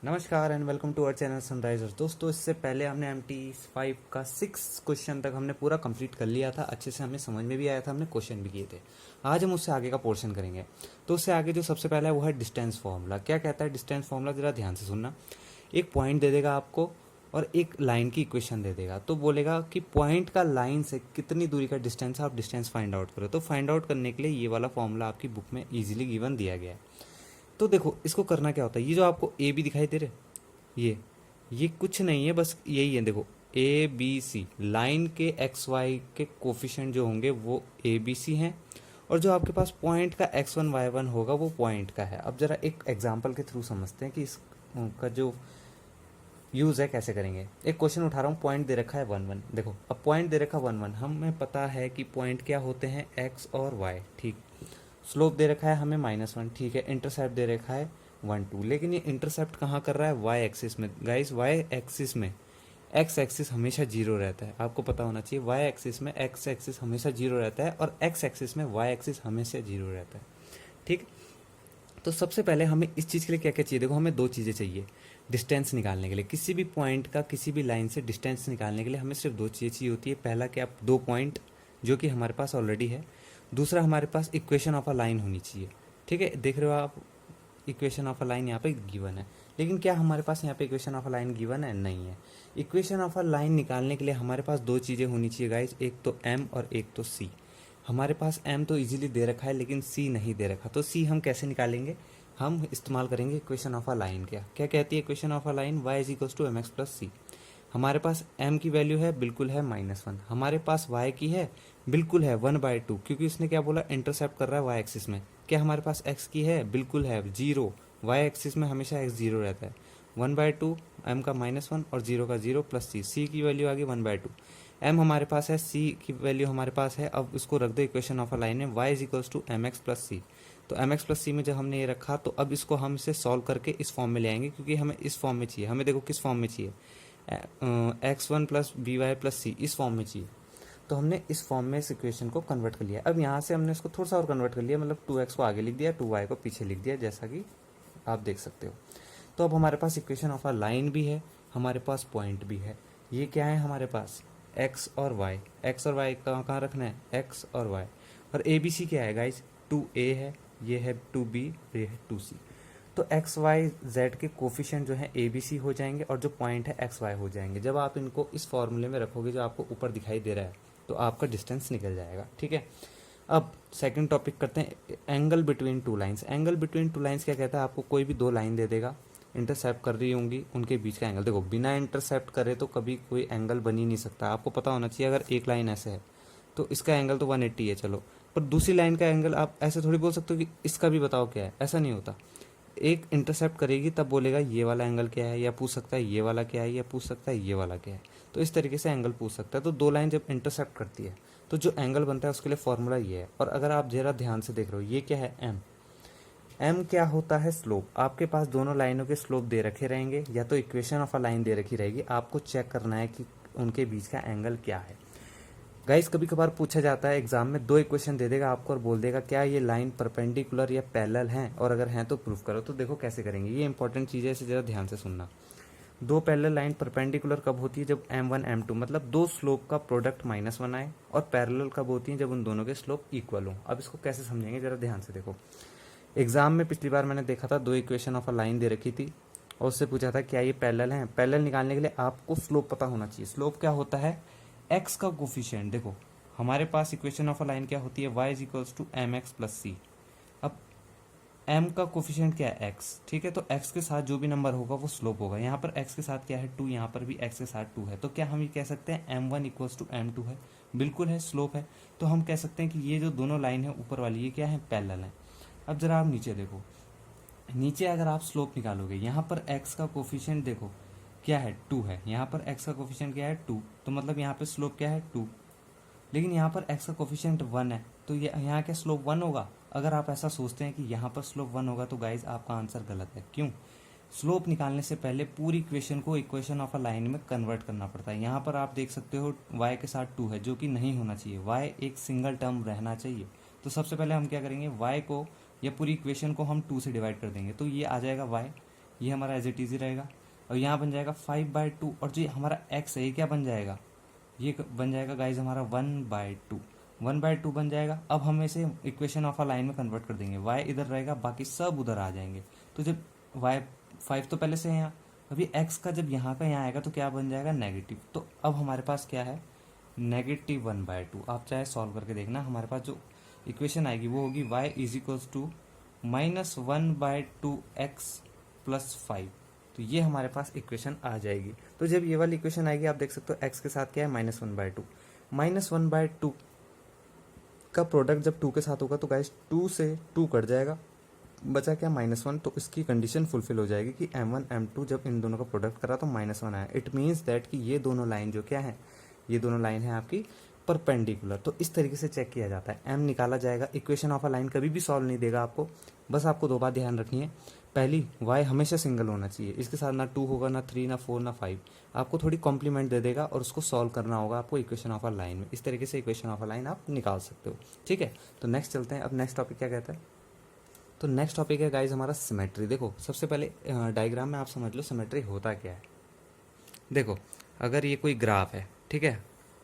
नमस्कार and welcome to our channel Sunrisers. दोस्तों, इससे पहले हमने MT5 का 6 क्वेश्चन तक हमने पूरा कंप्लीट कर लिया था। अच्छे से हमें समझ में भी आया था, हमने क्वेश्चन भी किए थे। आज हम उससे आगे का पोर्शन करेंगे। तो उससे आगे जो सबसे पहला है वो है डिस्टेंस फार्मूला। क्या कहता है डिस्टेंस फार्मूला, जरा ध्यान से सुनना। एक पॉइंट दे देगा आपको और एक लाइन की इक्वेशन दे देगा। तो बोलेगा कि पॉइंट का लाइन से कितनी दूरी का डिस्टेंस, आप डिस्टेंस फाइंड आउट करो। तो फाइंड आउट करने के लिए ये वाला फॉर्मूला आपकी बुक में ईजिली गिवन दिया गया है। तो देखो, इसको करना क्या होता है। ये जो आपको ए बी दिखाई दे रहे, ये कुछ नहीं है, बस यही है। देखो, ए बी सी लाइन के एक्स वाई के कोफिशिएंट जो होंगे वो ए बी सी हैं, और जो आपके पास पॉइंट का x1 y1 होगा वो पॉइंट का है। अब जरा एक एग्जांपल के थ्रू समझते हैं कि इसका जो यूज़ है कैसे करेंगे। एक क्वेश्चन उठा रहा हूँ, पॉइंट दे रखा है 1 1। देखो, अब पॉइंट दे रखा 1 1, हमें पता है कि पॉइंट क्या होते हैं, x और y। ठीक। स्लोप दे रखा है हमें -1। ठीक है। इंटरसेप्ट दे रखा है 1 2। लेकिन ये इंटरसेप्ट कहाँ कर रहा है, वाई एक्सिस में। गाइस, वाई एक्सिस में एक्स एक्सिस हमेशा जीरो रहता है, आपको पता होना चाहिए। वाई एक्सिस में एक्स एक्सिस हमेशा जीरो रहता है और एक्स एक्सिस में वाई एक्सिस हमेशा जीरो रहता है। ठीक। तो सबसे पहले हमें इस चीज़ के लिए क्या क्या चाहिए। देखो, हमें दो चीज़ें चाहिए डिस्टेंस निकालने के लिए। किसी भी पॉइंट का किसी भी लाइन से डिस्टेंस निकालने के लिए हमें सिर्फ दो चीज़ें चाहिए होती है। पहला कि आप दो पॉइंट जो कि हमारे पास ऑलरेडी है। दूसरा, हमारे पास इक्वेशन ऑफ अ लाइन होनी चाहिए। ठीक है, देख रहे हो आप, इक्वेशन ऑफ अ लाइन यहाँ पे गिवन है। लेकिन क्या हमारे पास यहाँ पे equation of a line given है? नहीं है। इक्वेशन ऑफ अ लाइन निकालने के लिए हमारे पास दो चीज़ें होनी चाहिए गाइज, एक तो m और एक तो c। हमारे पास m तो इजीली दे रखा है लेकिन c नहीं दे रखा। तो c हम कैसे निकालेंगे? हम इस्तेमाल करेंगे इक्वेशन ऑफ अ लाइन। क्या क्या कहती है equation of a line? y is equals to mx plus C. हमारे पास m की वैल्यू है, बिल्कुल है -1। हमारे पास y की है, बिल्कुल है 1/2, क्योंकि इसने क्या बोला, इंटरसेप्ट कर रहा है y एक्सिस में। क्या हमारे पास x की है? बिल्कुल है 0। y एक्सिस में हमेशा x 0 रहता है। 1/2, m का -1 और 0 का 0 प्लस c की वैल्यू आ गई 1/2। m हमारे पास है, c की वैल्यू हमारे पास है। अब इसको रख दो इक्वेशन ऑफ अ लाइन में, y is equals to mx plus C. तो mx प्लस सी में जब हमने ये रखा, तो अब इसको हम इसे सॉल्व करके इस फॉर्म में ले आएंगे, क्योंकि हमें इस फॉर्म में चाहिए। हमें देखो किस फॉर्म में चाहिए, x1 plus B Y plus C, इस फॉर्म में चाहिए। तो हमने इस फॉर्म में इस इक्वेशन को कन्वर्ट कर लिया। अब यहाँ से हमने इसको थोड़ा सा और कन्वर्ट कर लिया, मतलब 2x को आगे लिख दिया, 2y को पीछे लिख दिया, जैसा कि आप देख सकते हो। तो अब हमारे पास इक्वेशन ऑफ अ लाइन भी है, हमारे पास पॉइंट भी है। ये क्या है हमारे पास, x और y। x और y कहाँ कहाँ रखना है, x और y। और ए बी सी क्या है गाइज, 2a है, ये है 2b, ये है 2c। तो एक्स वाई जेड के कोफिशिएंट जो है ए बी सी हो जाएंगे और जो पॉइंट है एक्स वाई हो जाएंगे। जब आप इनको इस फॉर्मूले में रखोगे जो आपको ऊपर दिखाई दे रहा है, तो आपका डिस्टेंस निकल जाएगा। ठीक है। अब सेकंड टॉपिक करते हैं, angle between two lines. Angle between two lines क्या कहता है, आपको कोई भी दो लाइन दे देगा, इंटरसेप्ट कर रही होंगी, उनके बीच का एंगल। देखो, बिना इंटरसेप्ट करे तो कभी कोई एंगल बन ही नहीं सकता, आपको पता होना चाहिए। अगर एक लाइन ऐसे है तो इसका एंगल तो 180 है, चलो। पर दूसरी लाइन का एंगल आप ऐसे थोड़ी बोल सकते हो कि इसका भी बताओ क्या है, ऐसा नहीं होता। एक इंटरसेप्ट करेगी तब बोलेगा ये वाला एंगल क्या है, या पूछ सकता है ये वाला क्या है, या पूछ सकता है ये वाला क्या है। तो इस तरीके से एंगल पूछ सकता है। तो दो लाइन जब इंटरसेप्ट करती है तो जो एंगल बनता है उसके लिए फॉर्मूला ये है। और अगर आप जरा ध्यान से देख रहे हो, ये क्या है, एम। एम क्या होता है, स्लोप। आपके पास दोनों लाइनों के स्लोप दे रखे रहेंगे, या तो इक्वेशन ऑफ अ लाइन दे रखी रहेगी, आपको चेक करना है कि उनके बीच का एंगल क्या है। गाइस, कभी कभार पूछा जाता है एग्जाम में, दो इक्वेशन दे देगा आपको और बोल देगा क्या ये लाइन परपेंडिकुलर या पैरेलल हैं, और अगर हैं तो प्रूफ करो। तो देखो कैसे करेंगे, ये इंपॉर्टेंट चीज़ है, इसे जरा ध्यान से सुनना। दो पैरेलल लाइन परपेंडिकुलर कब होती है, जब m1 m2 मतलब दो स्लोप का प्रोडक्ट -1 आए, और पैरेलल कब होती है, जब उन दोनों के स्लोप इक्वल हो। अब इसको कैसे समझेंगे, जरा ध्यान से देखो। एग्जाम में पिछली बार मैंने देखा था, दो इक्वेशन ऑफ अ लाइन दे रखी थी और उससे पूछा था क्या ये पैरेलल हैं। पैरेलल निकालने के लिए आपको स्लोप पता होना चाहिए। स्लोप क्या होता है, एक्स का कोफिशिएंट। देखो, हमारे पास इक्वेशन ऑफ अ लाइन क्या होती है, y is equals to M X plus C. अब m का कोफिशिएंट क्या है, x। ठीक है, तो x के साथ जो भी नंबर होगा वो स्लोप होगा। यहाँ पर x के साथ क्या है, 2, यहाँ पर भी x के साथ 2 है। तो क्या हम ये कह सकते हैं m1 इक्वल्स टू m2 है, बिल्कुल है, स्लोप है। तो हम कह सकते हैं कि ये जो दोनों लाइन है ऊपर वाली, ये क्या है, पैरेलल है। अब जरा आप नीचे देखो, नीचे अगर आप स्लोप निकालोगे, यहाँ पर x का कोफिशिएंट देखो क्या है, 2 है। यहाँ पर x का कोफिशिएंट क्या है, 2। तो मतलब यहाँ पे स्लोप क्या है, 2। लेकिन यहाँ पर x का कोफिशिएंट 1 है, तो ये यहाँ क्या स्लोप 1 होगा। अगर आप ऐसा सोचते हैं कि यहाँ पर स्लोप 1 होगा, तो गाइज आपका आंसर गलत है। क्यों? स्लोप निकालने से पहले पूरी इक्वेशन को इक्वेशन ऑफ अ लाइन में कन्वर्ट करना पड़ता है। यहाँ पर आप देख सकते हो y के साथ 2 है, जो कि नहीं होना चाहिए। y एक सिंगल टर्म रहना चाहिए। तो सबसे पहले हम क्या करेंगे, y को या पूरी इक्वेशन को हम 2 से डिवाइड कर देंगे, तो ये आ जाएगा y। ये हमारा एज इट इज ही रहेगा। और यहाँ बन जाएगा 5/2, और जो हमारा x है ये क्या बन जाएगा, ये बन जाएगा गाइज हमारा 1/2, 1/2 बन जाएगा। अब हम इसे इक्वेशन ऑफ अ लाइन में कन्वर्ट कर देंगे, y इधर रहेगा, बाकी सब उधर आ जाएंगे। तो जब y 5 तो पहले से है यहाँ, अभी x का जब यहाँ का यहाँ आएगा तो क्या बन जाएगा, नेगेटिव। तो अब हमारे पास क्या है, -1/2। आप चाहे सॉल्व करके देखना, हमारे पास जो इक्वेशन आएगी वो होगी y is equals to -1/2x + 5। तो ये हमारे पास इक्वेशन आ जाएगी। तो जब ये वाली इक्वेशन आएगी आप देख सकते हो x के साथ क्या है, -1/2। -1/2 का प्रोडक्ट जब 2 के साथ होगा तो गाइस 2 से 2 कट जाएगा, बचा क्या, -1। तो इसकी कंडीशन फुलफिल हो जाएगी कि m1 m2 जब इन दोनों का प्रोडक्ट करा तो -1 आया। इट मीन्स दैट कि ये दोनों लाइन जो क्या है, ये दोनों लाइन है आपकी परपेंडिकुलर। तो इस तरीके से चेक किया जाता है, m निकाला जाएगा। इक्वेशन ऑफ अ लाइन कभी भी सॉल्व नहीं देगा आपको, बस आपको दो बात ध्यान रखनी है। पहली, y हमेशा सिंगल होना चाहिए, इसके साथ ना 2 होगा, ना 3, ना 4, ना 5। आपको थोड़ी कॉम्प्लीमेंट दे देगा और उसको सॉल्व करना होगा आपको इक्वेशन ऑफ अ लाइन में। इस तरीके से इक्वेशन ऑफ अ लाइन आप निकाल सकते हो, ठीक है। तो नेक्स्ट चलते हैं। अब नेक्स्ट टॉपिक क्या कहता है, तो नेक्स्ट टॉपिक है गाइज हमारा सिमेट्री। देखो सबसे पहले डायग्राम में आप समझ लो सिमेट्री होता क्या है। देखो अगर ये कोई ग्राफ है, ठीक है,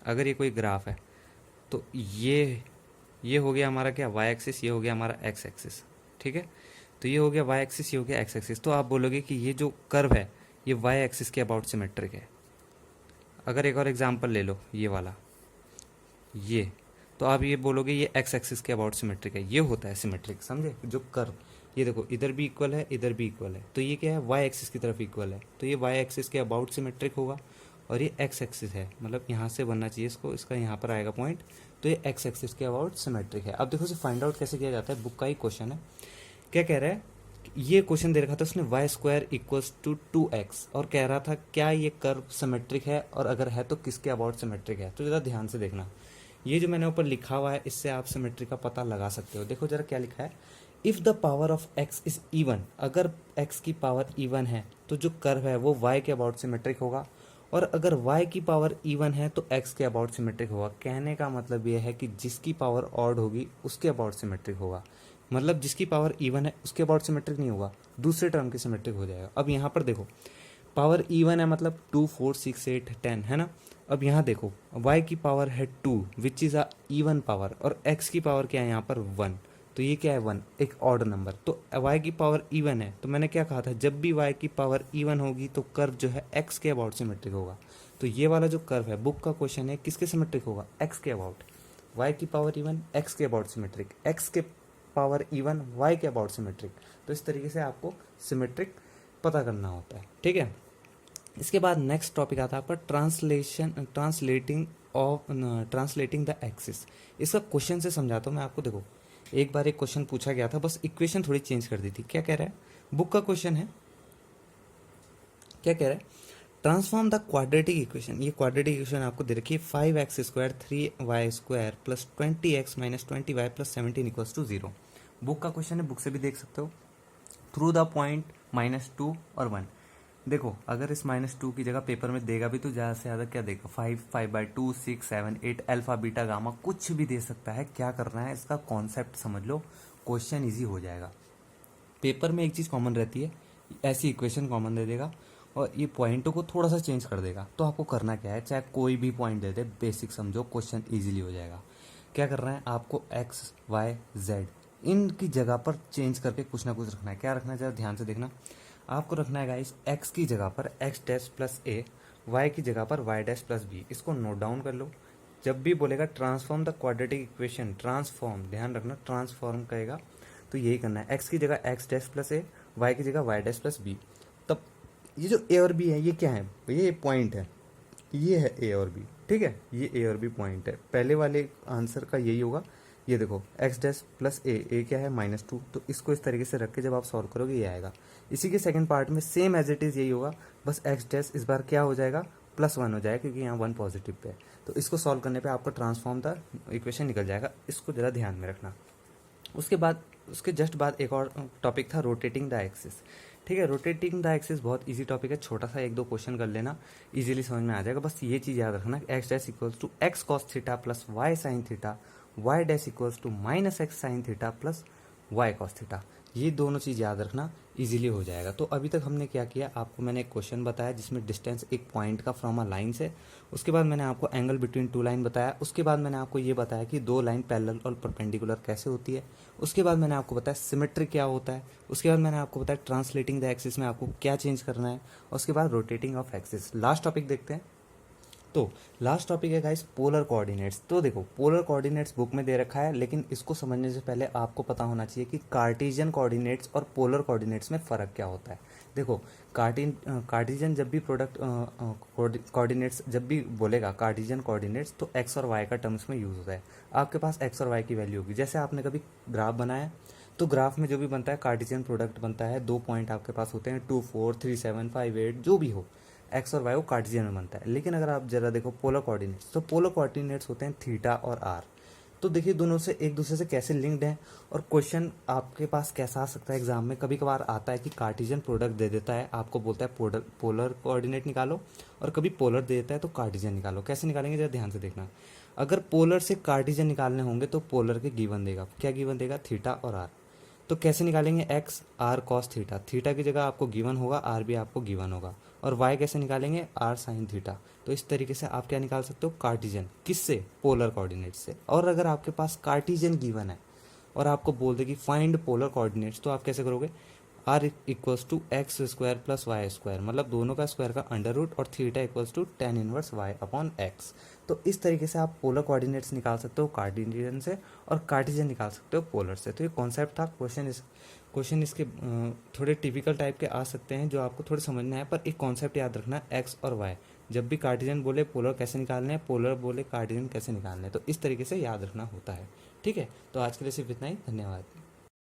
अगर ये कोई ग्राफ है तो ये हो गया हमारा क्या, वाई एक्सिस, ये हो गया हमारा एक्स एक्सिस, ठीक है। तो ये हो गया वाई एक्सिस, ये हो गया एक्स एक्सिस। तो आप बोलोगे कि ये जो कर्व है ये वाई एक्सिस के अबाउट सिमेट्रिक है। अगर एक और एग्जांपल ले लो, ये वाला, ये, तो आप ये बोलोगे ये एक्स एक्सिस के अबाउट सिमेट्रिक है। ये होता है सिमेट्रिक, समझे, जो कर्व, ये देखो इधर भी इक्वल है, इधर भी इक्वल है, तो ये क्या है, वाई एक्सिस की तरफ इक्वल है, तो ये वाई एक्सिस के अबाउट सिमेट्रिक होगा। और ये एक्स एक्सिस है, मतलब यहाँ से बनना चाहिए इसको, इसका यहाँ पर आएगा पॉइंट, तो ये एक्स एक्सिस के अबाउट सिमेट्रिक है। अब देखो इसे फाइंड आउट कैसे किया जाता है, बुक का ही क्वेश्चन है। क्या कह रहा है, ये क्वेश्चन दे रखा था उसने, y² इक्वल्स टू 2x, और कह रहा था क्या ये कर्व सिमेट्रिक है, और अगर है तो किसके अबाउट सिमेट्रिक है। तो ज़रा ध्यान से देखना, ये जो मैंने ऊपर लिखा हुआ है इससे आप सिमेट्री का पता लगा सकते हो। देखो जरा क्या लिखा है, if the power of x is even, अगर x की पावर इवन है तो जो कर्व है वो y के अबाउट सिमेट्रिक होगा, और अगर y की पावर इवन है तो x के अबाउट सिमेट्रिक होगा। कहने का मतलब ये है कि जिसकी पावर ऑड होगी उसके अबाउट सिमेट्रिक होगा, मतलब जिसकी पावर इवन है उसके अबाउट सिमेट्रिक नहीं होगा, दूसरे टर्म के सिमेट्रिक हो जाएगा। अब यहाँ पर देखो पावर इवन है, मतलब 2, 4, 6, 8, 10 है ना। अब यहाँ देखो y की पावर है 2 which is a even power, और x की पावर क्या है यहाँ पर 1, तो ये क्या है 1, एक ऑड नंबर। तो y की पावर इवन है, तो मैंने क्या कहा था, जब भी y की पावर इवन होगी तो कर्व जो है x के अबाउट सिमेट्रिक होगा। तो ये वाला जो कर्व है, बुक का क्वेश्चन है, किसके सिमेट्रिक होगा, x के अबाउट। y की पावर इवन x के अबाउट सिमेट्रिक, x के पावर इवन y के अबाउट सिमेट्रिक। तो इस तरीके से आपको सिमेट्रिक पता करना होता है, ठीक है। इसके बाद नेक्स्ट टॉपिक आता है आपका ट्रांसलेटिंग द एक्सिस। इसका क्वेश्चन से समझाता हूँ मैं आपको। देखो एक बार एक क्वेश्चन पूछा गया था, बस इक्वेशन थोड़ी चेंज कर दी थी। क्या कह रहा है, बुक का क्वेश्चन है, क्या कह रहा है, ट्रांसफॉर्म द क्वाड्रेटिक इक्वेशन। ये क्वाड्रेटिक इक्वेशन आपको दे रखी है, 5x² 3y² + 20x - 20y + 17 = 0। Book का क्वेश्चन है, बुक से भी देख सकते हो। थ्रू द पॉइंट -2 और 1। देखो अगर इस -2 की जगह पेपर में देगा भी तो ज़्यादा से ज़्यादा क्या देगा, 5, 5/2, 6, 7, 8, अल्फा बीटा गामा कुछ भी दे सकता है। क्या करना है, इसका कॉन्सेप्ट समझ लो, क्वेश्चन ईजी हो जाएगा। पेपर में एक चीज़ कॉमन रहती है, ऐसी इक्वेशन कॉमन दे देगा और ये पॉइंटों को थोड़ा सा चेंज कर देगा। तो आपको करना क्या है, चाहे कोई भी पॉइंट दे दे, बेसिक समझो, क्वेश्चन ईजिली हो जाएगा। क्या करना है आपको, x, y, z इनकी जगह पर चेंज करके कुछ ना कुछ रखना है। क्या रखना है, जरा ध्यान से देखना। आपको रखना है गाइस, x की जगह पर x' + a, y की जगह पर y' + b। इसको नोट डाउन कर लो। जब भी बोलेगा transform the quadratic equation, transform, ध्यान रखना, ट्रांसफॉर्म कहेगा तो यही करना है, x की जगह x' + a, y की जगह y' + b। तब ये जो a और b है ये क्या है भैया, ये पॉइंट है, ये है a और b, ठीक है, ये a और b पॉइंट है। पहले वाले आंसर का यही होगा। ये देखो x' + a क्या है -2, तो इसको इस तरीके से रख के जब आप सॉल्व करोगे ये आएगा। इसी के सेकंड पार्ट में सेम एज इट इज़ यही होगा, बस x' इस बार क्या हो जाएगा, +1 हो जाएगा, क्योंकि यहाँ 1 पॉजिटिव पे है। तो इसको सॉल्व करने पे आपका ट्रांसफॉर्म द इक्वेशन निकल जाएगा। इसको ज़रा ध्यान में रखना। उसके बाद, उसके जस्ट बाद एक और टॉपिक था रोटेटिंग द एक्सिस, ठीक है। रोटेटिंग द एक्सिस बहुत इजी टॉपिक है, छोटा सा 1-2 क्वेश्चन कर लेना, इजीली समझ में आ जाएगा। बस ये चीज़ याद रखना, x' = x cos θ + y sin θ, y' = -x sin θ + y cos θ। ये दोनों चीज़ याद रखना, इजीली हो जाएगा। तो अभी तक हमने क्या किया, आपको मैंने एक क्वेश्चन बताया जिसमें डिस्टेंस एक पॉइंट का फ्रॉम अ लाइन से, उसके बाद मैंने आपको एंगल बिटवीन टू लाइन बताया, उसके बाद मैंने आपको ये बताया कि दो लाइन पैरेलल और परपेंडिकुलर कैसे होती है, उसके बाद मैंने आपको बताया सिमेट्री क्या होता है, उसके बाद मैंने आपको बताया ट्रांसलेटिंग द एक्सिस में आपको क्या चेंज करना है, और उसके बाद rotating of axis. Last topic देखते हैं। तो लास्ट टॉपिक है गाइस पोलर कोऑर्डिनेट्स। तो देखो पोलर कोऑर्डिनेट्स बुक में दे रखा है, लेकिन इसको समझने से पहले आपको पता होना चाहिए कि कार्टेशियन कोऑर्डिनेट्स और पोलर कोऑर्डिनेट्स में फ़र्क क्या होता है। देखो कार्टेशियन जब भी प्रोडक्ट कोऑर्डिनेट्स जब भी बोलेगा कार्टेशियन कोऑर्डिनेट्स, तो एक्स और वाई का टर्म्स में यूज़ होता है। आपके पास एक्स और वाई की वैल्यू होगी, जैसे आपने कभी ग्राफ बनाया तो ग्राफ में जो भी बनता है कार्टेशियन प्रोडक्ट बनता है, 2 पॉइंट आपके पास होते हैं 2 4 3 7 5 8 जो भी हो, एक्स और वाई वो कार्टेशियन में बनता है। लेकिन अगर आप जरा देखो पोलर कोऑर्डिनेट्स, तो पोलर कोऑर्डिनेट्स होते हैं थीटा और आर। तो देखिए दोनों से एक दूसरे से कैसे लिंक्ड हैं, और क्वेश्चन आपके पास कैसा आ सकता है एग्जाम में। कभी कभार आता है कि कार्टेशियन प्रोडक्ट दे देता है, आपको बोलता है पोलर कोऑर्डिनेट निकालो, और कभी पोलर दे देता है तो कार्टेशियन निकालो। कैसे निकालेंगे जरा ध्यान से देखना। अगर पोलर से कार्टेशियन निकालने होंगे तो पोलर के गिवन देगा, क्या गिवन देगा, थीटा और आर। तो कैसे निकालेंगे, X R cos theta, theta की जगह आपको गिवन होगा, आर भी आपको गिवन होगा। और वाई कैसे निकालेंगे, आर साइन थीटा। तो इस तरीके से आप क्या निकाल सकते हो, कार्टेशियन, किससे, पोलर कोऑर्डिनेट से। और अगर आपके पास कार्टेशियन गिवन है और आपको बोल दे कि फाइंड पोलर कोऑर्डिनेट्स, तो आप कैसे करोगे, R equals to X square plus Y square, मतलब दोनों का स्क्वायर का अंडर रूट, और theta equals to tan inverse Y upon X. तो इस तरीके से आप पोलर कोऑर्डिनेट्स निकाल सकते हो कार्टेशियन से, और कार्टेशियन निकाल सकते हो पोलर से। तो ये कॉन्सेप्ट था। क्वेश्चन इसके थोड़े टिपिकल टाइप के आ सकते हैं जो आपको थोड़े समझना है, पर एक कॉन्सेप्ट याद रखना, एक्स और वाई, जब भी कार्टेशियन बोले पोलर कैसे निकालने हैं, पोलर बोले कार्टेशियन कैसे निकालने हैं, तो इस तरीके से याद रखना होता है। ठीक है, तो आज के लिए सिर्फ इतना ही, धन्यवाद।